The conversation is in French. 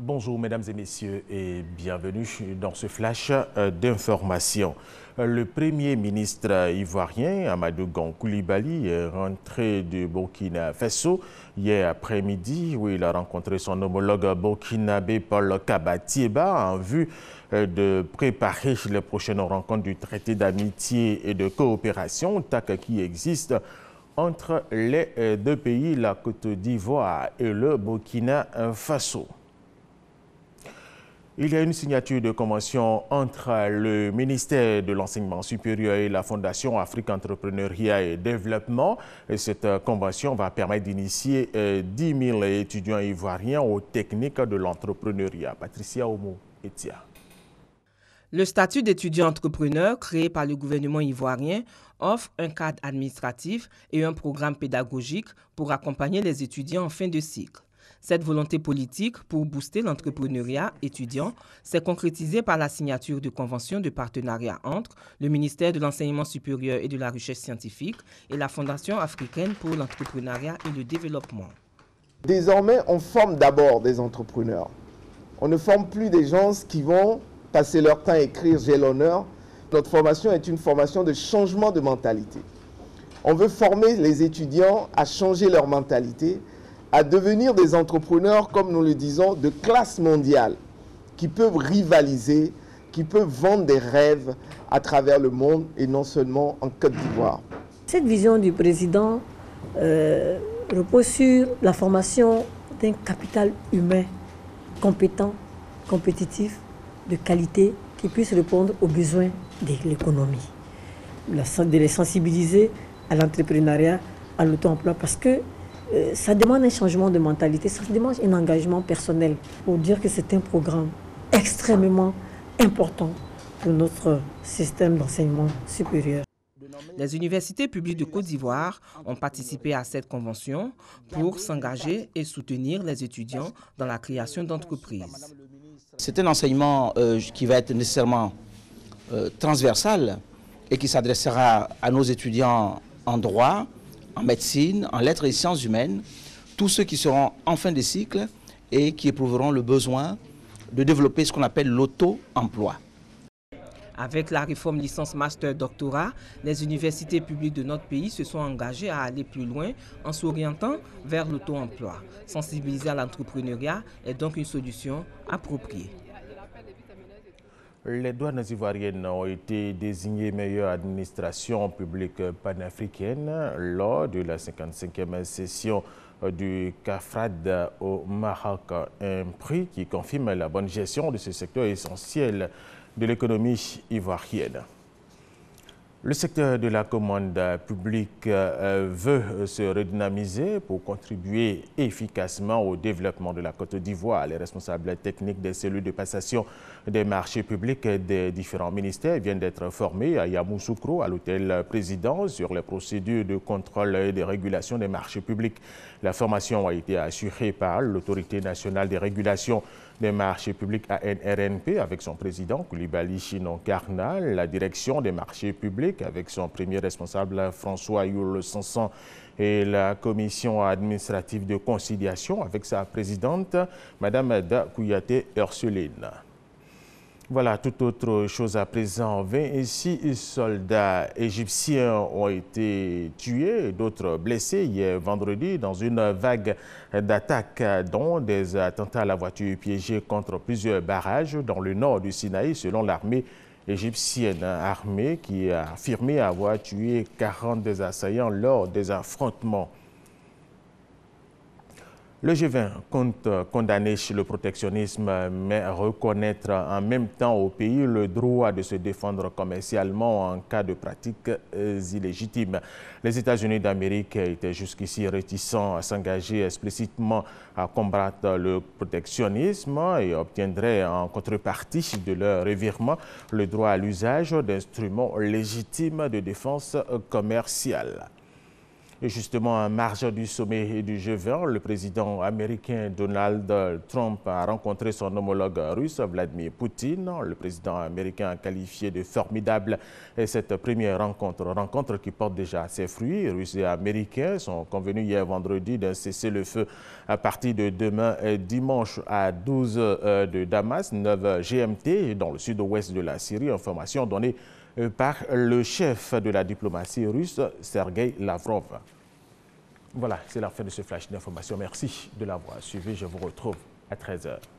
Bonjour mesdames et messieurs et bienvenue dans ce flash d'information. Le Premier ministre ivoirien Amadou Gon Coulibaly est rentré du Burkina Faso hier après-midi où il a rencontré son homologue burkinabé Paul Kabatieba en vue de préparer les prochaines rencontres du traité d'amitié et de coopération TAC qui existe entre les deux pays, la Côte d'Ivoire et le Burkina Faso. Il y a une signature de convention entre le ministère de l'Enseignement supérieur et la Fondation Afrique Entrepreneuriat et Développement. Et cette convention va permettre d'initier 10 000 étudiants ivoiriens aux techniques de l'entrepreneuriat. Patricia Omo-Etia. Le statut d'étudiant entrepreneur créé par le gouvernement ivoirien offre un cadre administratif et un programme pédagogique pour accompagner les étudiants en fin de cycle. Cette volonté politique pour booster l'entrepreneuriat étudiant s'est concrétisée par la signature de conventions de partenariat entre le ministère de l'Enseignement supérieur et de la Recherche scientifique et la Fondation africaine pour l'entrepreneuriat et le développement. Désormais, on forme d'abord des entrepreneurs. On ne forme plus des gens qui vont passer leur temps à écrire « j'ai l'honneur ». Notre formation est une formation de changement de mentalité. On veut former les étudiants à changer leur mentalité, à devenir des entrepreneurs, comme nous le disons, de classe mondiale, qui peuvent rivaliser, qui peuvent vendre des rêves à travers le monde et non seulement en Côte d'Ivoire. Cette vision du président repose sur la formation d'un capital humain compétent, compétitif, de qualité, qui puisse répondre aux besoins de l'économie. De les sensibiliser à l'entrepreneuriat, à l'auto-emploi, parce que ça demande un changement de mentalité, ça demande un engagement personnel pour dire que c'est un programme extrêmement important pour notre système d'enseignement supérieur. Les universités publiques de Côte d'Ivoire ont participé à cette convention pour s'engager et soutenir les étudiants dans la création d'entreprises. C'est un enseignement qui va être nécessairement transversal et qui s'adressera à nos étudiants en droit, en médecine, en lettres et sciences humaines, tous ceux qui seront en fin de cycle et qui éprouveront le besoin de développer ce qu'on appelle l'auto-emploi. Avec la réforme licence master doctorat, les universités publiques de notre pays se sont engagées à aller plus loin en s'orientant vers l'auto-emploi. Sensibiliser à l'entrepreneuriat est donc une solution appropriée. Les douanes ivoiriennes ont été désignées meilleure administration publique panafricaine lors de la 55e session du CAFRAD au Maroc, un prix qui confirme la bonne gestion de ce secteur essentiel de l'économie ivoirienne. Le secteur de la commande publique veut se redynamiser pour contribuer efficacement au développement de la Côte d'Ivoire. Les responsables techniques des cellules de passation des marchés publics des différents ministères viennent d'être formés à Yamoussoukro, à l'hôtel président, sur les procédures de contrôle et de régulation des marchés publics. La formation a été assurée par l'Autorité nationale des régulations des marchés publics ANRNP avec son président Coulibaly Chinon Karna, la direction des marchés publics avec son premier responsable François Youl Sanson et la commission administrative de conciliation avec sa présidente Madame Da Kouyaté Ursuline. Voilà, toute autre chose à présent. 26 soldats égyptiens ont été tués et d'autres blessés hier vendredi dans une vague d'attaques, dont des attentats à la voiture piégée contre plusieurs barrages dans le nord du Sinaï, selon l'armée égyptienne. Armée qui a affirmé avoir tué 40 des assaillants lors des affrontements. Le G20 compte condamner le protectionnisme, mais reconnaître en même temps au pays le droit de se défendre commercialement en cas de pratiques illégitimes. Les États-Unis d'Amérique étaient jusqu'ici réticents à s'engager explicitement à combattre le protectionnisme et obtiendraient en contrepartie de leur revirement le droit à l'usage d'instruments légitimes de défense commerciale. Et justement, en marge du sommet du G20, le président américain Donald Trump a rencontré son homologue russe Vladimir Poutine. Le président américain a qualifié de formidable cette première rencontre qui porte déjà ses fruits. Russes et Américains sont convenus hier vendredi d'un cessez-le-feu à partir de demain dimanche à 12 h de Damas, 9 GMT, dans le sud-ouest de la Syrie. Information donnée par le chef de la diplomatie russe, Sergei Lavrov. Voilà, c'est la fin de ce flash d'information. Merci de l'avoir suivi. Je vous retrouve à 13 h.